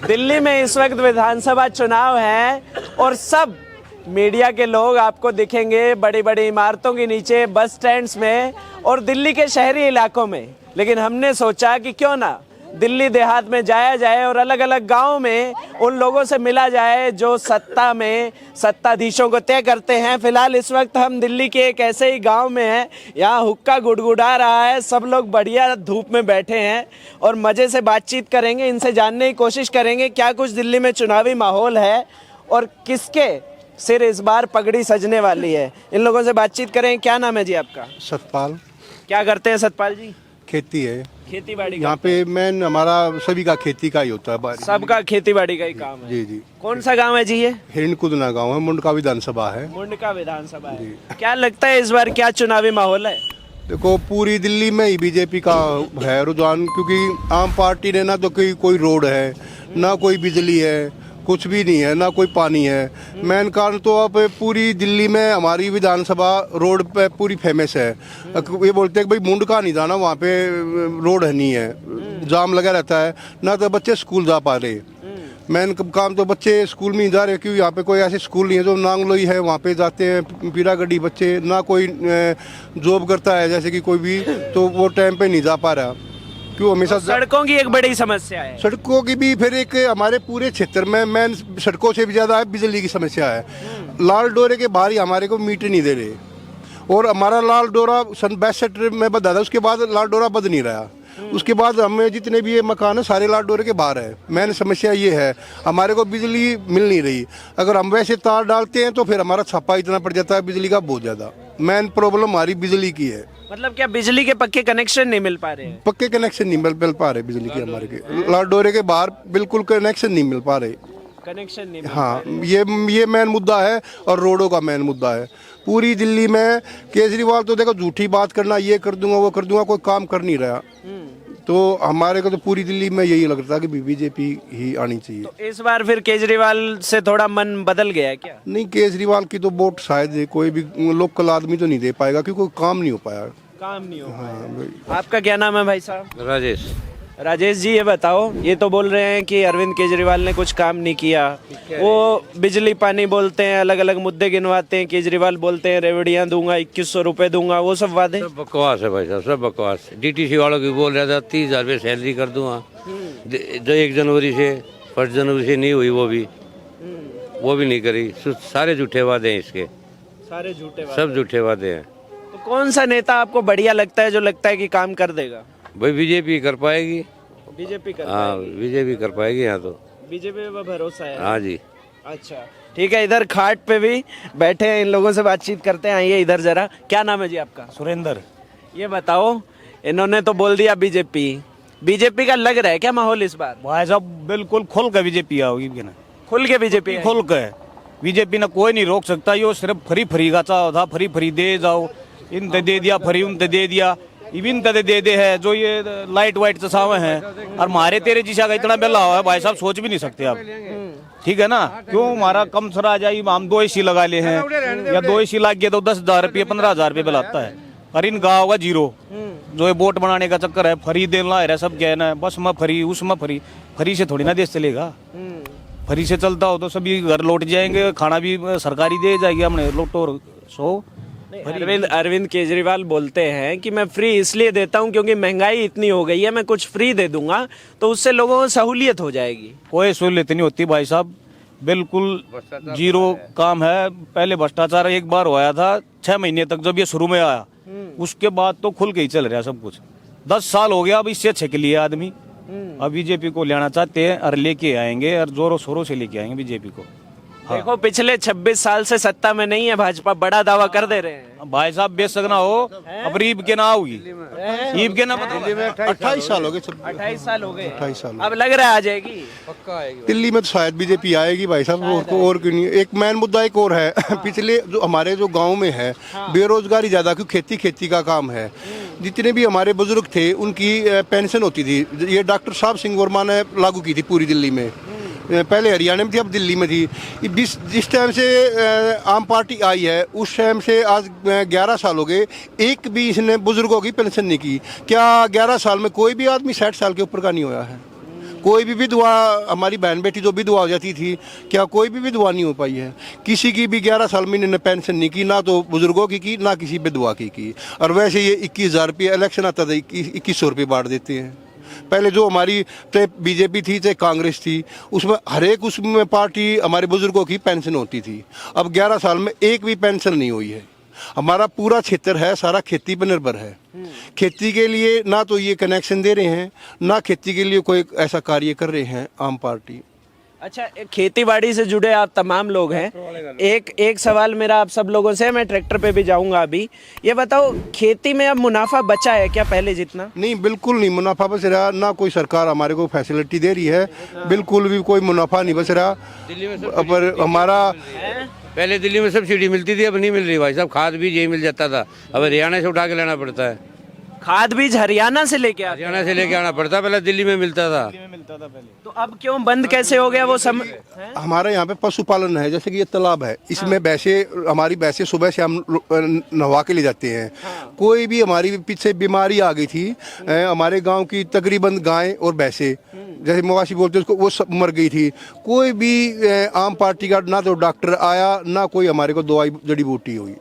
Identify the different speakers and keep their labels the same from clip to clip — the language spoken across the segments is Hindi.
Speaker 1: दिल्ली में इस वक्त विधानसभा चुनाव है और सब मीडिया के लोग आपको दिखेंगे बड़ी बड़ी इमारतों के नीचे, बस स्टैंड्स में और दिल्ली के शहरी इलाकों में। लेकिन हमने सोचा कि क्यों ना दिल्ली देहात में जाया जाए और अलग अलग गांव में उन लोगों से मिला जाए जो सत्ता में सत्ताधीशों को तय करते हैं। फिलहाल इस वक्त हम दिल्ली के एक ऐसे ही गांव में हैं, यहाँ हुक्का गुड़गुड़ा रहा है, सब लोग बढ़िया धूप में बैठे हैं और मज़े से बातचीत करेंगे, इनसे जानने की कोशिश करेंगे क्या कुछ दिल्ली में चुनावी माहौल है और किसके सिर इस बार पगड़ी सजने वाली है। इन लोगों से बातचीत करें। क्या नाम है जी आपका?
Speaker 2: सतपाल।
Speaker 1: क्या करते हैं सतपाल जी?
Speaker 2: खेती है,
Speaker 1: खेती बाड़ी।
Speaker 2: यहाँ पे मेन हमारा सभी का खेती का ही होता है।
Speaker 1: सबका खेती बाड़ी का ही काम है।
Speaker 2: जी जी।
Speaker 1: कौन सा गांव है जी ये?
Speaker 2: हिरनकुदना गांव है, मुंडका विधानसभा है।
Speaker 1: मुंडका विधानसभा है। क्या लगता है इस बार क्या चुनावी माहौल है?
Speaker 2: देखो पूरी दिल्ली में ही बीजेपी का है रुझान, क्योंकि आम पार्टी ने ना तो कोई रोड है, ना कोई बिजली है, कुछ भी नहीं है, ना कोई पानी है। मेन कारण तो अब पूरी दिल्ली में हमारी विधानसभा रोड पे पूरी फेमस है। ये बोलते हैं कि भाई मुंडका नहीं जाना, वहाँ पे रोड नहीं है, जाम लगा रहता है, ना तो बच्चे स्कूल जा पा रहे। मेन काम तो बच्चे स्कूल में ही जा रहे, क्योंकि यहाँ पे कोई ऐसे स्कूल नहीं है। जो नांगलोई है वहाँ पे जाते हैं पीरागढ़ी बच्चे, ना कोई जॉब करता है जैसे कि कोई भी, तो वो टाइम पे नहीं जा पा रहा। क्यों हमेशा
Speaker 1: सड़कों की एक बड़ी समस्या है।
Speaker 2: सड़कों की भी, फिर एक हमारे पूरे क्षेत्र में मेन सड़कों से भी ज़्यादा है बिजली की समस्या है। लाल डोरे के बाहर ही हमारे को मीटर नहीं दे रहे और हमारा लाल डोरा सन 62 में बंधा था, उसके बाद लाल डोरा बंद नहीं रहा। उसके बाद हमें जितने भी ये मकान है सारे लाल डोरे के बाहर है। मेन समस्या ये है, हमारे को बिजली मिल नहीं रही। अगर हम वैसे तार डालते हैं तो फिर हमारा छापा इतना पड़ जाता है बिजली का, बहुत ज़्यादा। मेन प्रॉब्लम हमारी बिजली की है।
Speaker 1: मतलब क्या बिजली के पक्के कनेक्शन नहीं मिल पा रहे हैं?
Speaker 2: पक्के कनेक्शन नहीं मिल पा रहे बिजली के, हमारे के लाल डोरे के बाहर बिल्कुल कनेक्शन नहीं मिल पा रहे।
Speaker 1: कनेक्शन नहीं।
Speaker 2: हाँ, ये मेन मुद्दा है और रोडों का मेन मुद्दा है। पूरी दिल्ली में केजरीवाल तो देखो झूठी बात करना, ये कर दूंगा वो कर दूंगा, कोई काम कर नहीं रहा। तो हमारे को तो पूरी दिल्ली में यही लगता है कि बीजेपी ही आनी चाहिए।
Speaker 1: तो इस बार फिर केजरीवाल से थोड़ा मन बदल गया है क्या?
Speaker 2: नहीं, केजरीवाल की तो वोट शायद कोई भी लोकल आदमी तो नहीं दे पाएगा, क्योंकि कोई काम नहीं हो पाया।
Speaker 1: काम नहीं हो पाया।
Speaker 2: हाँ,
Speaker 1: आपका क्या नाम है भाई साहब?
Speaker 3: राजेश।
Speaker 1: राजेश जी, ये बताओ, ये तो बोल रहे हैं कि अरविंद केजरीवाल ने कुछ काम नहीं किया। वो बिजली पानी बोलते हैं, अलग अलग मुद्दे गिनवाते हैं। केजरीवाल बोलते हैं रेवड़ियाँ दूंगा, 2100 रुपए दूंगा, वो सब वादे।
Speaker 3: सब बकवास है भाई साहब, सब बकवास। डीटीसी वालों की बोल रहा था 30,000 रुपये सैलरी कर दूंगा, जो 1 जनवरी से 1 जनवरी से नहीं हुई, वो भी नहीं करी। सारे झूठे वादे हैं इसके,
Speaker 1: सारे झूठे वादे,
Speaker 3: सब झूठे वादे हैं।
Speaker 1: तो कौन सा नेता आपको बढ़िया लगता है, जो लगता है कि काम कर देगा?
Speaker 3: भाई बीजेपी कर पाएगी।
Speaker 1: बीजेपी कर
Speaker 3: हाँ, बीजेपी कर पाएगी यहाँ तो।
Speaker 1: बीजेपी पे भरोसा है?
Speaker 3: हाँ जी।
Speaker 1: अच्छा ठीक है, इधर खाट पे भी बैठे हैं, इन लोगों से बातचीत करते हैं। आइए इधर जरा। क्या नाम है जी आपका?
Speaker 4: सुरेंद्र।
Speaker 1: ये बताओ, इन्होंने तो बोल दिया बीजेपी का लग रहा है क्या माहौल इस बार?
Speaker 4: भाई साहब बिल्कुल खुल के बीजेपी आओगी ना,
Speaker 1: खुल के बीजेपी?
Speaker 4: खुल के बीजेपी ने कोई नहीं रोक सकता। यो सिर्फ फ्री का चाह था, फ्री दे जाओ, इन दे दिया फ्री, उन दे दिया, इविन दे है। जो ये लाइट वाइट चसावे हैं और हमारे तेरे जिसा का इतना बेला हुआ है भाई साहब, सोच भी नहीं सकते आप। ठीक है ना? क्यों हमारा कम सर आ जाए, हम 2 AC लगा ले हैं, या 2 AC लग गए तो 10,000 रुपये 15,000 रुपये बिल आता है। और इन गाँव का 0। जो ये वोट बनाने का चक्कर है, फ्री देना है सब क्या है ना, बस में फ्री, उसमें फ्री से थोड़ी ना देश चलेगा। फ्री से चलता हो तो सभी घर लौट जाएंगे, खाना भी सरकारी दे जाएगी, हमने लोटो सो।
Speaker 1: अरविंद केजरीवाल बोलते हैं कि मैं फ्री इसलिए देता हूं क्योंकि महंगाई इतनी हो गई है, मैं कुछ फ्री दे दूंगा तो उससे लोगों को सहूलियत हो जाएगी।
Speaker 4: कोई सहूलियत नहीं होती भाई साहब, बिल्कुल 0 काम है। पहले भ्रष्टाचार एक बार हुआ था 6 महीने तक, जब ये शुरू में आया, उसके बाद तो खुल के ही चल रहा है सब कुछ। 10 साल हो गया अब, इससे अच्छे के लिए आदमी अब बीजेपी को लेना चाहते हैं और लेके आएंगे, और जोरों शोरों से लेके आएंगे बीजेपी को। हाँ।
Speaker 1: देखो पिछले 26 साल से सत्ता में नहीं है भाजपा, बड़ा दावा कर दे रहे हैं।
Speaker 4: भाई साहब बेशक ना हो, अब ईब के ना होगी, ईब के ना पता।
Speaker 2: 28 साल हो गए।
Speaker 1: 28 साल हो गए।
Speaker 2: 28 साल
Speaker 1: अब लग रहा है आ जाएगी,
Speaker 3: पक्का आएगी
Speaker 2: दिल्ली में तो शायद बीजेपी आएगी भाई साहब, और क्यों नहीं। एक मेन मुद्दा एक और है। पिछले जो हमारे जो गांव में है बेरोजगारी ज्यादा, क्योंकि खेती का काम है। जितने भी हमारे बुजुर्ग थे उनकी पेंशन होती थी, ये डॉक्टर साहब सिंह वर्मा ने लागू की थी पूरी दिल्ली में। पहले हरियाणा में थी, अब दिल्ली में थी। जिस टाइम से आम पार्टी आई है उस टाइम से आज 11 साल हो गए, एक भी इसने बुजुर्गों की पेंशन नहीं की। क्या 11 साल में कोई भी आदमी 60 साल के ऊपर का नहीं होया है? कोई भी विधवा, हमारी बहन बेटी जो विधवा हो जाती थी, क्या कोई भी विधवा नहीं हो पाई है? किसी की भी 11 साल में इन्होंने पेंशन नहीं की, ना तो बुजुर्गों की ना किसी विधवा की। और वैसे ये 21,000 रुपये इलेक्शन आता था 2100 रुपये बांट देते हैं। पहले जो हमारी चाहे बीजेपी थी चाहे कांग्रेस थी, उसमें हर एक उसमें पार्टी हमारे बुजुर्गों की पेंशन होती थी। अब 11 साल में एक भी पेंशन नहीं हुई है। हमारा पूरा क्षेत्र है सारा खेती पर निर्भर है। खेती के लिए ना तो ये कनेक्शन दे रहे हैं, ना खेती के लिए कोई ऐसा कार्य कर रहे हैं आम पार्टी।
Speaker 1: अच्छा, खेती बाड़ी से जुड़े आप तमाम लोग हैं, एक सवाल मेरा आप सब लोगों से है, मैं ट्रैक्टर पे भी जाऊंगा अभी। ये बताओ, खेती में अब मुनाफा बचा है क्या पहले जितना?
Speaker 2: नहीं, बिल्कुल नहीं मुनाफा बच रहा। ना कोई सरकार हमारे को फैसिलिटी दे रही है, बिल्कुल भी कोई मुनाफा नहीं बच रहा। पर हमारा
Speaker 3: पहले दिल्ली में सब्सिडी मिलती थी, अब नहीं मिल रही भाई साहब। खाद बीज यही मिल जाता था, अब हरियाणा से उठा के लाना पड़ता है।
Speaker 1: खाद बीज हरियाणा से लेके आते हैं?
Speaker 3: हरियाणा से लेके आना पड़ता, पहले दिल्ली में मिलता था।
Speaker 1: तो अब क्यों बंद कैसे हो गया वो
Speaker 2: हमारे यहाँ पे पशुपालन है, जैसे कि ये तालाब है, इसमें भैंसे, हमारी भैंसे सुबह से हम नहवा के ले जाते हैं। कोई भी हमारी पीछे बीमारी आ गई थी, हमारे गांव की तकरीबन गायें और भैंसे, जैसे मवासी बोलते हैं उसको, वो सब मर गई थी। कोई भी आम पार्टी का ना तो डॉक्टर आया, ना कोई हमारे को दवाई जड़ी बूटी हुई।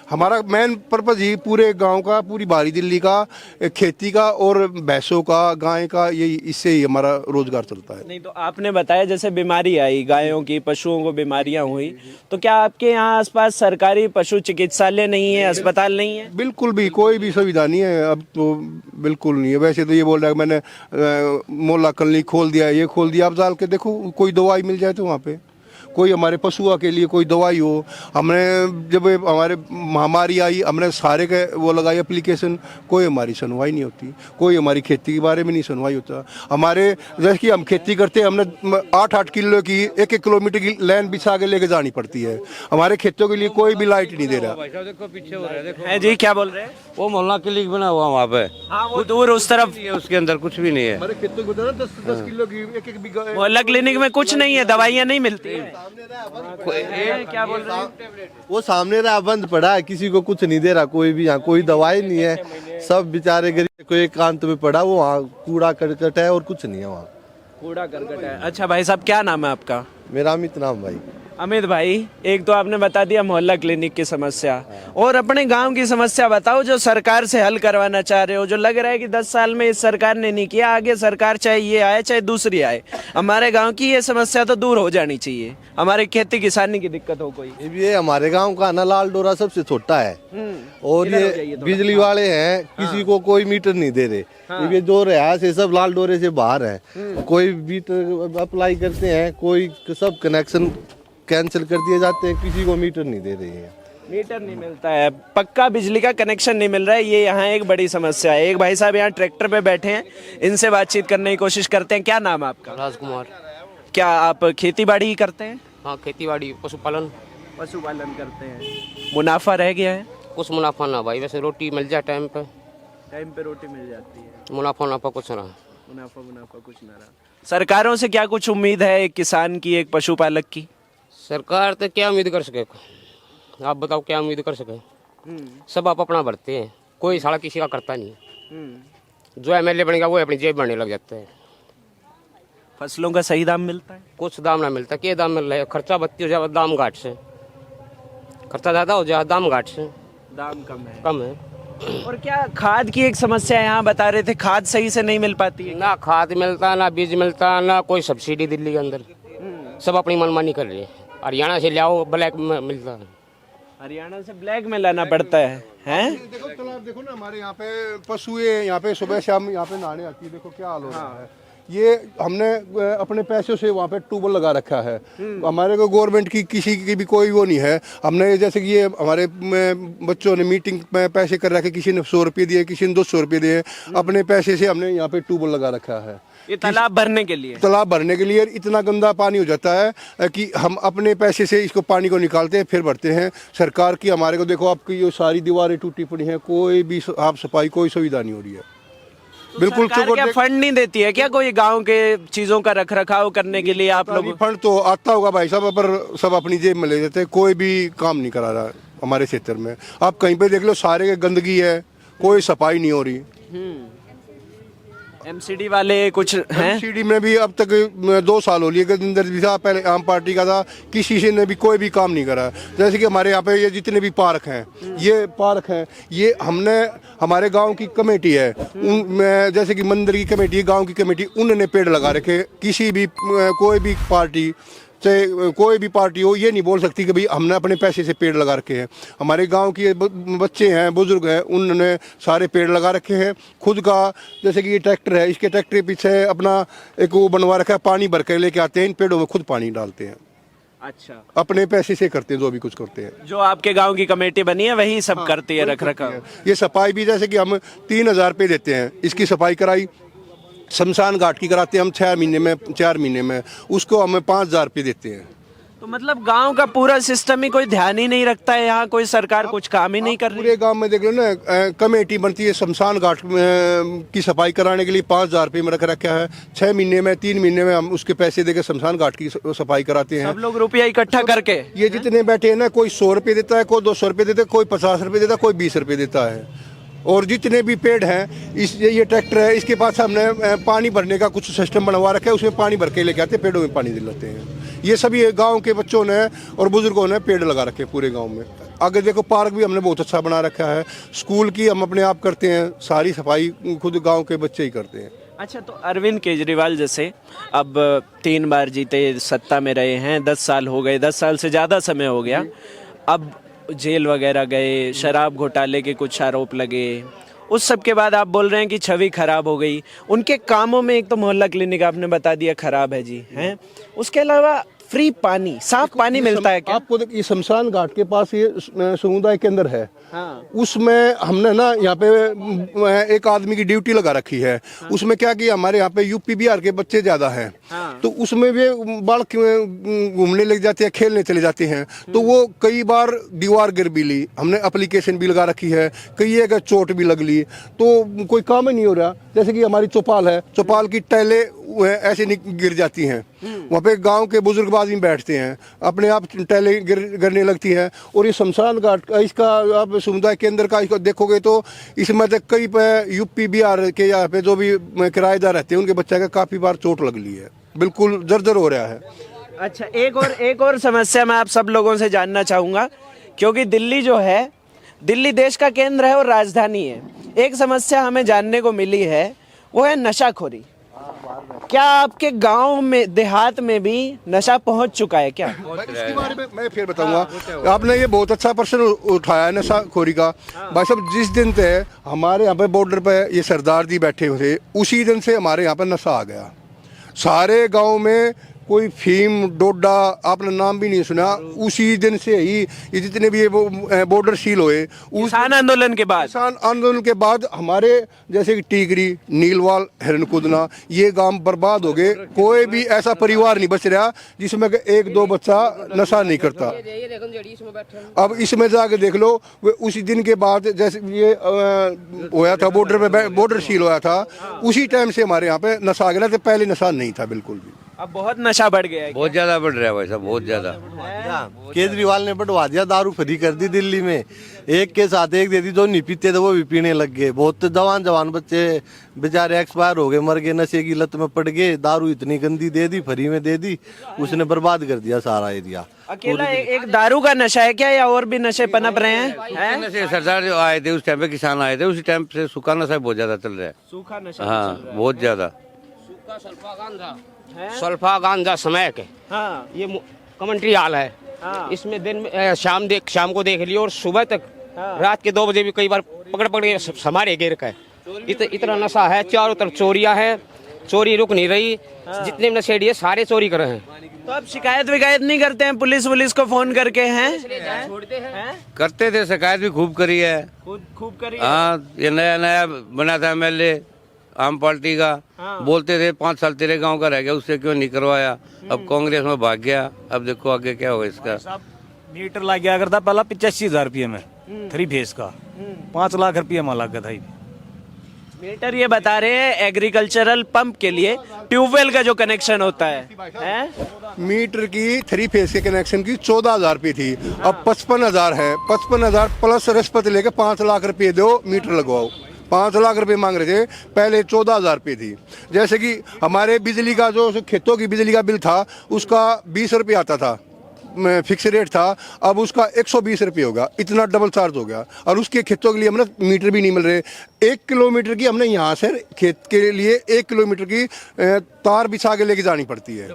Speaker 2: हमारा मेन पर्पज ही पूरे गांव का, पूरी बाहरी दिल्ली का, खेती का और भैंसों का, गाय का, यही इससे ही हमारा रोजगार चलता है।
Speaker 1: नहीं, तो आपने बताया जैसे बीमारी आई, गायों की, पशुओं को बीमारियां हुई, तो क्या आपके यहाँ आसपास सरकारी पशु चिकित्सालय नहीं है, अस्पताल नहीं है?
Speaker 2: बिल्कुल भी कोई भी सुविधा नहीं है अब तो, बिल्कुल नहीं है। वैसे तो ये बोल रहा है मैंने मोहल्ला क्लिनिक खोल दिया, ये खोल दिया, आप डाल के देखो कोई दवाई मिल जाए तो वहाँ पे कोई हमारे पशुओं के लिए कोई दवाई हो। हमने जब हमारे महामारी आई, हमने सारे के वो लगाई एप्लीकेशन, कोई हमारी सुनवाई नहीं होती, कोई हमारी खेती के बारे में नहीं सुनवाई होता। हमारे जैसे कि हम खेती करते हैं, हमने 8-8 किलो की 1-1 किलोमीटर की लाइन बिछा के लेके जानी पड़ती है। हमारे खेतों के लिए कोई भी लाइट नहीं दे रहा।
Speaker 3: देखो पीछे हो रहा है, देखो
Speaker 1: है जी, क्या बोल रहे हैं?
Speaker 3: वो मोहल्ला क्लिनिक बना हुआ वहाँ पे,
Speaker 1: हाँ, वो दूर उस तरफ,
Speaker 3: उसके अंदर कुछ भी नहीं है।
Speaker 2: हमारे खेतों को 10 किलो की 1-1 बीघा।
Speaker 1: मोहल्ला क्लिनिक में कुछ नहीं है, दवाइयाँ नहीं मिलती है। क्या बोल रहे हैं?
Speaker 5: वो सामने रहा, बंद पड़ा है, किसी को कुछ नहीं दे रहा, कोई भी यहाँ कोई दवाई नहीं है। सब बेचारे गरीब कोई एकांत में पड़ा, वो वहाँ कूड़ा करकट है और कुछ नहीं है वहाँ।
Speaker 1: कूड़ा करकट है। अच्छा भाई साहब, क्या नाम है आपका?
Speaker 5: मेरा अमित नाम भाई।
Speaker 1: अमित भाई, एक तो आपने बता दिया मोहल्ला क्लिनिक की समस्या, और अपने गांव की समस्या बताओ जो सरकार से हल करवाना चाह रहे हो, जो लग रहा है कि 10 साल में इस सरकार ने नहीं किया, आगे सरकार चाहे ये आए चाहे दूसरी आए, हमारे गांव की ये समस्या तो दूर हो जानी चाहिए, हमारे खेती किसानी की दिक्कत हो कोई।
Speaker 5: ये हमारे गांव का ना लाल डोरा सबसे छोटा है, और ये बिजली वाले हैं, किसी को कोई मीटर नहीं दे रहे। ये जो रहा से सब लाल डोरे से बाहर है, कोई मीटर अप्लाई करते हैं, कोई सब कनेक्शन कैंसिल कर दिए जाते हैं, किसी को मीटर नहीं दे रही है।
Speaker 1: मीटर नहीं मिलता है, पक्का बिजली का कनेक्शन नहीं मिल रहा है, ये यहाँ एक बड़ी समस्या है। एक भाई साहब यहाँ ट्रैक्टर पे बैठे हैं, इनसे बातचीत करने की कोशिश करते हैं। क्या नाम है आपका?
Speaker 6: राजकुमार।
Speaker 1: क्या आप खेती बाड़ी ही करते हैं?
Speaker 6: हाँ, खेती बाड़ी, पशुपालन।
Speaker 1: पशुपालन करते हैं। मुनाफा रह गया है?
Speaker 6: कुछ मुनाफा ना भाई, वैसे रोटी मिल जाए टाइम पे
Speaker 1: रोटी मिल जाती है,
Speaker 6: मुनाफा कुछ ना।
Speaker 1: मुनाफा कुछ ना रहा। सरकारों से क्या कुछ उम्मीद है, एक किसान की, एक पशुपालक की?
Speaker 6: सरकार तो क्या उम्मीद कर सके, आप बताओ क्या उम्मीद कर सके। सब आप अपना भरते हैं, कोई साला किसी का करता नहीं। जो एमएलए बनेगा वो अपनी जेब भरने लग जाता है।
Speaker 1: फसलों का सही दाम मिलता है?
Speaker 6: कुछ दाम ना मिलता, क्या दाम मिल रहा है? खर्चा बत्ती हो जाए दाम घाट से, खर्चा ज़्यादा हो जाए दाम घाट से,
Speaker 1: दाम कम है।
Speaker 6: और
Speaker 1: क्या खाद की एक समस्या यहाँ बता रहे थे, खाद सही से नहीं मिल पाती है?
Speaker 6: ना खाद मिलता, ना बीज मिलता, ना कोई सब्सिडी दिल्ली के अंदर। सब अपनी मनमानी कर रहे हैं। हरियाणा से लाओ, ब्लैक में मिलता है।
Speaker 1: हरियाणा से ब्लैक में लाना पड़ता है, हैं?
Speaker 2: देखो तालाब देखो ना, हमारे यहाँ पे पशु यहाँ पे सुबह शाम यहाँ पे नहाने आती है, देखो क्या हाल हो रहा है। ये हमने अपने पैसों से वहाँ पे ट्यूबवेल लगा रखा है। हमारे को गवर्नमेंट की किसी की भी कोई वो नहीं है। हमने जैसे कि ये हमारे बच्चों ने मीटिंग में पैसे कर रखे, किसी ने 100 रुपये दिए, किसी ने 200 रुपये दिए, अपने पैसे से हमने यहाँ पे ट्यूबवेल लगा रखा है।
Speaker 1: ये तालाब भरने के लिए?
Speaker 2: तालाब भरने के लिए। इतना गंदा पानी हो जाता है कि हम अपने पैसे से इसको पानी को निकालते हैं फिर भरते हैं। सरकार की हमारे को देखो, आपकी ये सारी दीवारें टूटी पड़ी हैं, कोई भी साफ सफाई कोई सुविधा नहीं हो रही है।
Speaker 1: तो बिल्कुल सरकार क्या फंड नहीं देती है क्या कोई गांव के चीजों का रख रखाव करने के लिए? आप लोग
Speaker 2: फंड तो आता होगा भाई साहब, पर सब अपनी जेब में ले जाते हैं, कोई भी काम नहीं करा रहा हमारे क्षेत्र में। आप कहीं पे देख लो, सारे गंदगी है, कोई सफाई नहीं हो रही।
Speaker 1: एमसीडी वाले कुछ हैं?
Speaker 2: सीडी में भी अब तक 2 साल हो लिए, गजेंद्र भी था पहले, आम पार्टी का था, किसी से ने भी कोई भी काम नहीं करा। जैसे कि हमारे यहाँ पे ये जितने भी पार्क हैं, ये पार्क हैं, ये हमने, हमारे गांव की कमेटी है, उन जैसे कि मंदिर की कमेटी, गांव की कमेटी, उन्होंने पेड़ लगा रखे। किसी भी कोई भी पार्टी, चाहे कोई भी पार्टी हो, ये नहीं बोल सकती कि भाई हमने अपने पैसे से पेड़ लगा रखे हैं। हमारे गांव के बच्चे हैं, बुजुर्ग हैं, उन्होंने सारे पेड़ लगा रखे हैं खुद का। जैसे कि ये ट्रैक्टर है, इसके ट्रैक्टर के पीछे अपना एक वो बनवा रखा है, पानी भर के लेके आते हैं, इन पेड़ों में खुद पानी डालते हैं।
Speaker 1: अच्छा,
Speaker 2: अपने पैसे से करते हैं, जो भी कुछ करते हैं।
Speaker 1: जो आपके गांव की कमेटी बनी है वही सब करती है रख रखाव?
Speaker 2: ये सफाई भी, जैसे कि हम 3000 रुपये देते हैं, इसकी सफाई कराई, शमशान घाट की कराते हैं हम 6 महीने में, 4 महीने में, उसको हमें 5000 रुपये देते हैं।
Speaker 1: तो मतलब गांव का पूरा सिस्टम ही कोई ध्यान ही नहीं रखता है, यहाँ कोई सरकार कुछ काम ही नहीं कर रही?
Speaker 2: पूरे गांव में देख लो ना, कमेटी बनती है शमशान घाट की सफाई कराने के लिए 5000 रुपये में रख रखा है। 6 महीने में, 3 महीने में हम उसके पैसे देकर शमशान घाट की सफाई कराते हैं।
Speaker 1: सब लोग रुपया इकट्ठा करके?
Speaker 2: ये जितने बैठे हैं ना, कोई 100 रुपये देता है, कोई 200 रुपये देता है, कोई 50 रुपये देता है, कोई 20 रुपये देता है। और जितने भी पेड़ हैं, ये ट्रैक्टर है, इसके पास हमने पानी भरने का कुछ सिस्टम बनवा रखा है, उसमें पानी भर के लेके आते हैं, पेड़ों में पानी दिलाते हैं। ये सभी गांव के बच्चों ने और बुजुर्गों ने पेड़ लगा रखे हैं पूरे गांव में। आगे देखो, पार्क भी हमने बहुत अच्छा बना रखा है, स्कूल की हम अपने आप करते हैं, सारी सफाई खुद गांव के बच्चे ही करते हैं।
Speaker 1: अच्छा, तो अरविंद केजरीवाल जैसे अब 3 बार जीते, सत्ता में रहे हैं, 10 साल हो गए, 10 साल से ज़्यादा समय हो गया, अब जेल वगैरह गए, शराब घोटाले के कुछ आरोप लगे, उस सब के बाद आप बोल रहे हैं कि छवि खराब हो गई। उनके कामों में एक तो मोहल्ला क्लिनिक आपने बता दिया खराब है जी, हैं, उसके अलावा फ्री पानी, साफ पानी मिलता है क्या?
Speaker 2: आपको ये शमशान घाट के पास ये समुदाय केंद्र है,
Speaker 1: हाँ।
Speaker 2: उसमें हमने ना यहाँ पे एक आदमी की ड्यूटी लगा रखी है। हाँ। उसमें क्या कि हमारे यहाँ पे यूपी बिहार के बच्चे ज्यादा हैं। हाँ। तो उसमें भी बालक घूमने लग जाते हैं, खेलने चले जाते हैं, तो वो कई बार दीवार गिर भी ली, हमने एप्लीकेशन भी लगा रखी है, कई एक चोट भी लग ली, तो कोई काम ही नहीं हो रहा। जैसे कि हमारी चौपाल है, चौपाल की टाइलें ऐसे गिर जाती हैं, वहाँ पे गांव के बुजुर्ग आदमी बैठते हैं, अपने आप टाइलें गिरने लगती हैं। और ये शमशान घाट इसका आप समुदाय केंद्र का इसको देखोगे तो इसमें तक कई पे यूपी बिहार के यहाँ पे जो भी किराएदार रहते हैं, उनके बच्चे का काफ़ी बार चोट लग ली है, बिल्कुल जर्जर हो रहा है।
Speaker 1: अच्छा, एक और समस्या मैं आप सब लोगों से जानना चाहूँगा, क्योंकि दिल्ली जो है, दिल्ली देश का केंद्र है और राजधानी है। एक समस्या हमें जानने को मिली है, वो है नशाखोरी। क्या आपके गांव में, देहात में भी नशा पहुंच चुका है क्या?
Speaker 2: इसके बारे में मैं फिर बताऊंगा। आपने ये बहुत अच्छा प्रश्न उठाया है नशाखोरी का। भाई साहब, जिस दिन से हमारे यहाँ पे बॉर्डर पे ये सरदार जी बैठे हुए थे, उसी दिन से हमारे यहाँ पे नशा आ गया। सारे गांव में कोई फीम, डोडा, आपने नाम भी नहीं सुना, उसी दिन से ही ये जितने भी ये बॉर्डर सील हुए,
Speaker 1: किसान आंदोलन के बाद,
Speaker 2: किसान आंदोलन के बाद हमारे जैसे कि टीकरी, नीलवाल, हिरनकुदना, ये गांव बर्बाद हो गए। कोई भी ऐसा परिवार नहीं बच रहा जिसमें 1-2 बच्चा नशा नहीं करता। अब इसमें जाके देख लो, वे उसी दिन के बाद जैसे ये होया था, बॉर्डर पे बॉर्डर सील होया था, उसी टाइम से हमारे यहाँ पे नशा आ गया था। पहले नशा नहीं था बिल्कुल भी।
Speaker 1: अब बहुत नशा बढ़ गया है।
Speaker 3: बहुत ज्यादा बढ़ रहा है भाई साहब, बहुत ज्यादा।
Speaker 5: केजरीवाल ने बढ़वा दिया, दारू फ्री कर दी दिल्ली में, एक के साथ एक दे दी, जो नहीं पीते थे वो भी पीने लग गए। बहुत जवान बच्चे बेचारे एक्सपायर हो गए, मर गए, नशे की लत में पड़ गए। दारू इतनी गंदी दे दी, फ्री में दे दी, उसने बर्बाद कर दिया सारा एरिया।
Speaker 1: अकेला एक दारू का नशा है क्या, या और भी नशे पनप रहे हैं?
Speaker 3: नशे सरदार जो आए थे उस टाइम पे, किसान आए थे, उसी टाइम से सूखा नशा बहुत ज्यादा चल रहा है।
Speaker 1: सूखा नशा?
Speaker 3: हाँ, बहुत ज्यादा।
Speaker 6: सल्फा गांजा समय के,
Speaker 1: हाँ,
Speaker 6: ये कमेंट्री हाल है।
Speaker 1: हाँ।
Speaker 6: इसमें दिन में शाम को देख लियो, और सुबह तक, रात के 2 बजे भी कई बार पकड़ के हमारे गिर का इतना नशा है। चारों तरफ चोरियां हैं, चोरी रुक नहीं रही। जितने नशेड़ी है सारे चोरी कर रहे हैं।
Speaker 1: तो अब शिकायत विकायत नहीं करते हैं पुलिस को फोन करके? हैं,
Speaker 3: करते थे, शिकायत भी खूब करी है,
Speaker 1: खूब करी।
Speaker 3: हाँ, ये नया बना था MLA आम पार्टी का। हाँ। बोलते थे 5 साल तेरे गांव का रह गया, उससे क्यों नहीं करवाया। अब कांग्रेस में भाग गया, अब देखो आगे क्या होगा इसका।
Speaker 4: मीटर लग गया करता पहला 85,000 रुपये में, 3 फेस का 5 लाख रुपये में लग गया था।
Speaker 1: मीटर ये बता रहे हैं एग्रीकल्चरल पंप के लिए ट्यूबवेल का जो कनेक्शन होता है?
Speaker 2: मीटर की 3 फेज के कनेक्शन की 14,000 रुपये थी, अब 55,000 है। 55,000 प्लस रिश्वत लेके 5 लाख रुपये दो, मीटर लगवाओ। 5 लाख रुपए मांग रहे थे, पहले 14,000 रुपये थी। जैसे कि हमारे बिजली का जो खेतों की बिजली का बिल था उसका 20 रुपये आता था, फिक्स रेट था, अब उसका 120 रुपये होगा, इतना डबल चार्ज हो गया। और उसके खेतों के लिए हमने मीटर भी नहीं मिल रहे। 1 किलोमीटर की हमने यहाँ से खेत के लिए 1 किलोमीटर की तार बिछा के लेके जानी पड़ती है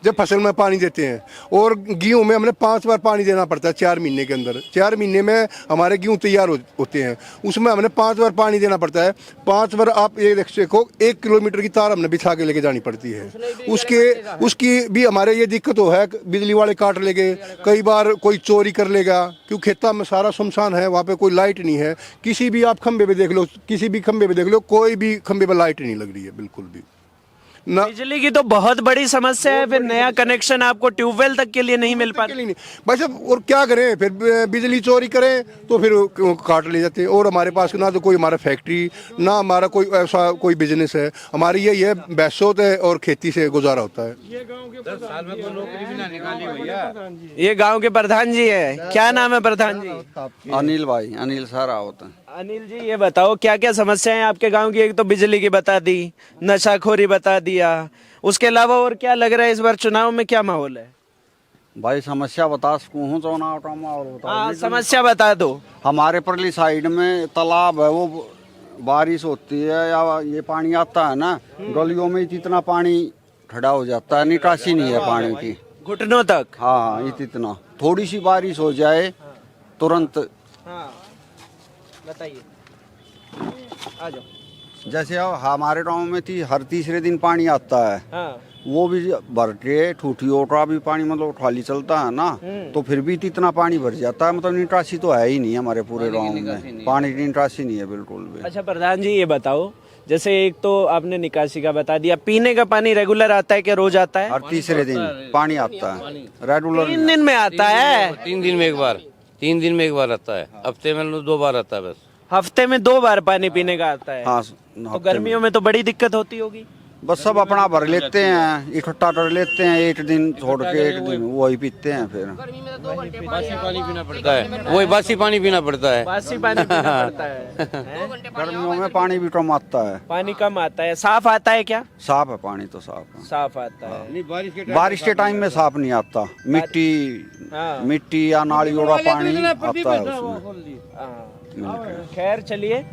Speaker 2: जब फसल में पानी देते हैं। और गेहूँ में हमने 5 बार पानी देना पड़ता है 4 महीने के अंदर। 4 महीने में हमारे गेहूँ तैयार होते हैं, उसमें हमने 5 बार पानी देना पड़ता है। 5 बार आप ये देखो 1 किलोमीटर की तार हमने बिछा के लेके जानी पड़ती है। उसकी भी हमारे ये दिक्कत हो है, बिजली वाले काट लेंगे, कई बार कोई चोरी कर लेगा, क्योंकि खेता में सारा सुनसान है, वहाँ पे कोई लाइट नहीं है। किसी भी आप खंबे पे देख लो, किसी भी खंबे पे देख लो, कोई भी खंबे पे लाइट नहीं लग रही है बिल्कुल भी ना।
Speaker 1: बिजली की तो बहुत बड़ी समस्या है, फिर नया कनेक्शन आपको ट्यूबवेल तक के लिए नहीं मिल पाता।
Speaker 2: नहीं भाई साहब, और क्या करें, फिर बिजली चोरी करें तो फिर काट ले जाते हैं। और हमारे पास ना तो कोई हमारा फैक्ट्री, ना हमारा कोई ऐसा कोई बिजनेस है। हमारी यही है, बैसोत है और खेती से गुजारा होता है।
Speaker 1: ये गांव के प्रधान जी है, क्या नाम है प्रधान जी?
Speaker 7: अनिल भाई, अनिल सारा होता है।
Speaker 1: अनिल जी ये बताओ क्या क्या समस्याएं आपके गांव की? एक तो बिजली की बता दी, नशाखोरी बता दिया, उसके अलावा और क्या लग रहा है इस बार चुनाव में क्या माहौल है?
Speaker 7: भाई समस्या बता सकूँ हूँ तो ना और बता।
Speaker 1: हाँ समस्या बता दो।
Speaker 7: हमारे परली साइड में तालाब है, वो बारिश होती है या ये पानी आता है ना, गलियों में इतना पानी खड़ा हो जाता है, निकासी नहीं है पानी की
Speaker 1: घुटनों तक।
Speaker 7: हाँ इतना, थोड़ी सी बारिश हो जाए तुरंत।
Speaker 1: हाँ बताइए, आ जाओ।
Speaker 7: जैसे अब हमारे गांव में थी, हर तीसरे दिन पानी आता है।
Speaker 1: हाँ
Speaker 7: वो भी भर के ठूठी ओटा भी पानी मतलब खाली चलता है ना, तो फिर भी इतना पानी भर जाता है। मतलब निकासी तो है ही नहीं हमारे पूरे गांव में, पानी की निकासी नहीं है बिल्कुल भी।
Speaker 1: अच्छा प्रधान जी ये बताओ, जैसे एक तो आपने निकासी का बता दिया, पीने का पानी रेगुलर आता है क्या, रोज आता है?
Speaker 7: हर तीसरे दिन पानी आता है रेगुलर।
Speaker 1: 3 दिन में आता है?
Speaker 3: 3 दिन में एक बार, 3 दिन में एक बार आता है, हफ्ते में 2 बार आता है बस।
Speaker 1: हफ्ते में 2 बार पानी पीने का आता है?
Speaker 7: हाँ
Speaker 1: तो गर्मियों में तो बड़ी दिक्कत होती होगी।
Speaker 7: बस सब अपना भर लेते हैं, इकट्ठा कर लेते हैं, 1 दिन छोड़ के 1 दिन वही पीते हैं। फिर
Speaker 3: बासी पानी पीना पड़ता है, वही बासी पानी पीना पड़ता है।
Speaker 1: बासी पानी पीना पड़ता है, हैं?
Speaker 7: गर्मियों में पानी भी कम आता है।
Speaker 1: पानी कम आता है, साफ आता है क्या?
Speaker 7: साफ है पानी तो, साफ है।
Speaker 1: साफ आता है।
Speaker 7: बारिश के टाइम में साफ नहीं आता, मिट्टी या नाली वाला पानी आता है उसमें।
Speaker 1: खैर चलिए,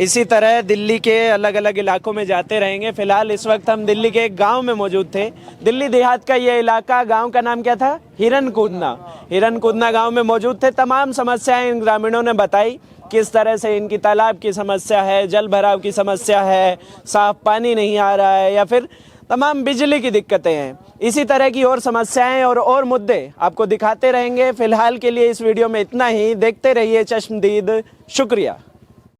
Speaker 1: इसी तरह दिल्ली के अलग अलग इलाकों में जाते रहेंगे। फिलहाल इस वक्त हम दिल्ली के एक गांव में मौजूद थे। दिल्ली देहात का ये इलाका, गांव का नाम क्या था? हिरनकूदना। हिरनकूदना गांव में मौजूद थे। तमाम समस्याएं इन ग्रामीणों ने बताई, किस तरह से इनकी तालाब की समस्या है, जल भराव की समस्या है, साफ पानी नहीं आ रहा है, या फिर तमाम बिजली की दिक्कतें हैं। इसी तरह की और समस्याएं और मुद्दे आपको दिखाते रहेंगे। फिलहाल के लिए इस वीडियो में इतना ही। देखते रहिए चश्मदीद। शुक्रिया।